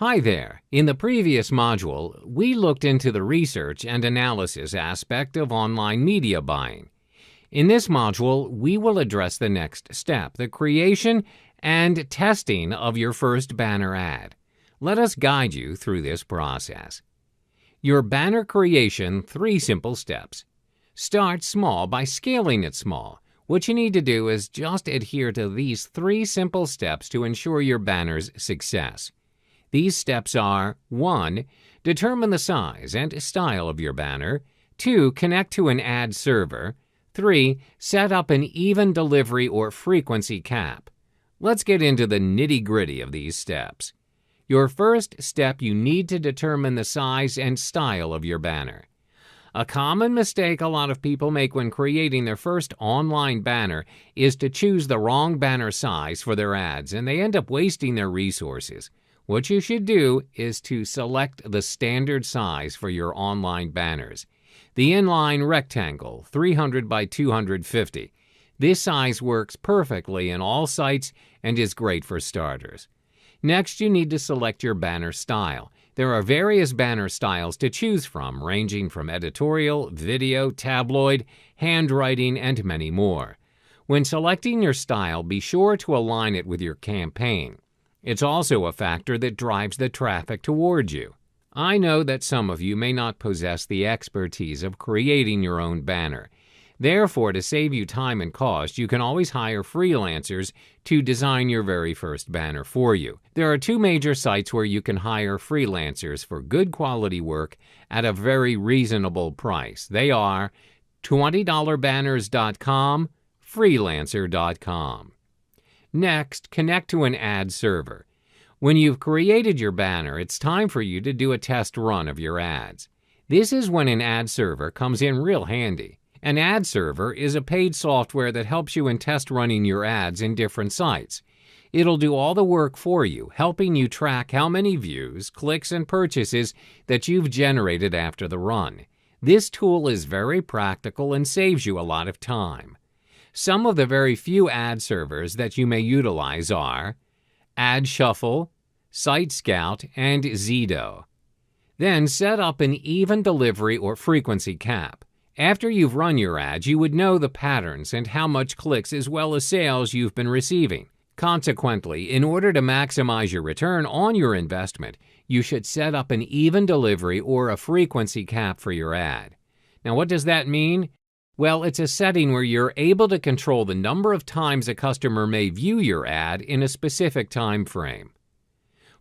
Hi there. In the previous module, we looked into the research and analysis aspect of online media buying. In this module, we will address the next step, the creation and testing of your first banner ad. Let us guide you through this process. Your banner creation, 3 simple steps. Start small by scaling it small. What you need to do is just adhere to these 3 simple steps to ensure your banner's success. These steps are: 1. Determine the size and style of your banner. 2. Connect to an ad server. 3. Set up an even delivery or frequency cap. Let's get into the nitty-gritty of these steps. Your first step, you need to determine the size and style of your banner. A common mistake a lot of people make when creating their first online banner is to choose the wrong banner size for their ads, and they end up wasting their resources. What you should do is to select the standard size for your online banners. The inline rectangle, 300 by 250. This size works perfectly in all sites and is great for starters. Next, you need to select your banner style. There are various banner styles to choose from, ranging from editorial, video, tabloid, handwriting, and many more. When selecting your style, be sure to align it with your campaign. It's also a factor that drives the traffic towards you. I know that some of you may not possess the expertise of creating your own banner. Therefore, to save you time and cost, you can always hire freelancers to design your very first banner for you. There are 2 major sites where you can hire freelancers for good quality work at a very reasonable price. They are $20banners.com, freelancer.com. Next, connect to an ad server. When you've created your banner, it's time for you to do a test run of your ads. This is when an ad server comes in real handy. An ad server is a paid software that helps you in test running your ads in different sites. It'll do all the work for you, helping you track how many views, clicks, and purchases that you've generated after the run. This tool is very practical and saves you a lot of time. Some of the very few ad servers that you may utilize are Ad Shuffle, Site Scout, and Zedo. Then set up an even delivery or frequency cap. After you've run your ads, you would know the patterns and how much clicks as well as sales you've been receiving. Consequently, in order to maximize your return on your investment, you should set up an even delivery or a frequency cap for your ad. Now, what does that mean? Well, it's a setting where you're able to control the number of times a customer may view your ad in a specific time frame.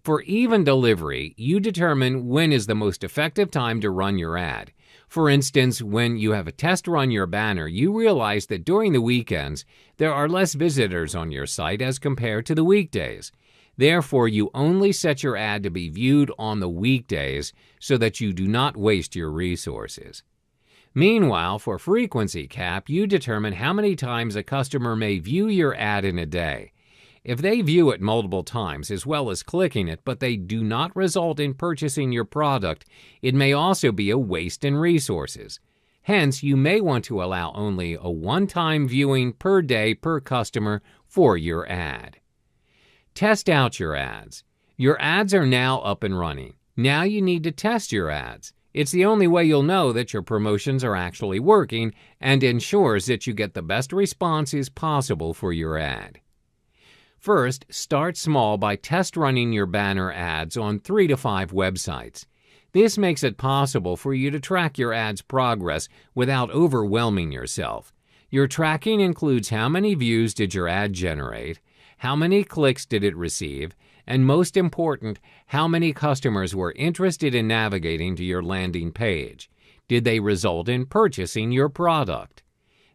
For even delivery, you determine when is the most effective time to run your ad. For instance, when you have a test run your banner, you realize that during the weekends, there are less visitors on your site as compared to the weekdays. Therefore, you only set your ad to be viewed on the weekdays so that you do not waste your resources. Meanwhile, for frequency cap, you determine how many times a customer may view your ad in a day. If they view it multiple times as well as clicking it, but they do not result in purchasing your product, it may also be a waste in resources. Hence, you may want to allow only a one-time viewing per day per customer for your ad. Test out your ads. Your ads are now up and running. Now you need to test your ads. It's the only way you'll know that your promotions are actually working and ensures that you get the best responses possible for your ad. First, start small by test running your banner ads on 3 to 5 websites. This makes it possible for you to track your ad's progress without overwhelming yourself. Your tracking includes how many views did your ad generate, how many clicks did it receive, and most important, how many customers were interested in navigating to your landing page. Did they result in purchasing your product?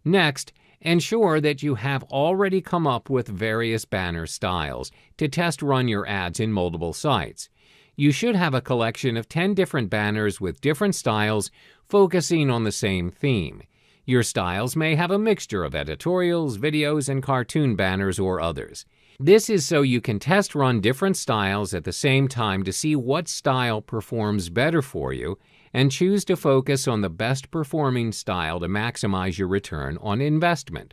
Next, ensure that you have already come up with various banner styles to test run your ads in multiple sites. You should have a collection of 10 different banners with different styles focusing on the same theme. Your styles may have a mixture of editorials, videos, and cartoon banners or others. This is so you can test run different styles at the same time to see what style performs better for you and choose to focus on the best performing style to maximize your return on investment.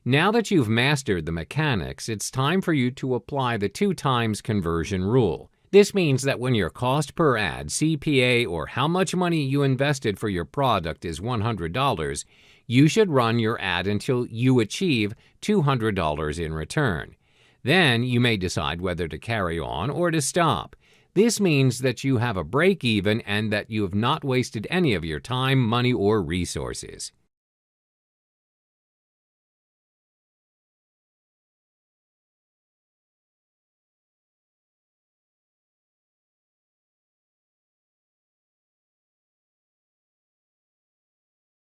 Now that you've mastered the mechanics, it's time for you to apply the 2 times conversion rule. This means that when your cost per ad, CPA, or how much money you invested for your product is $100, you should run your ad until you achieve $200 in return. Then you may decide whether to carry on or to stop. This means that you have a break even and that you have not wasted any of your time, money, or resources.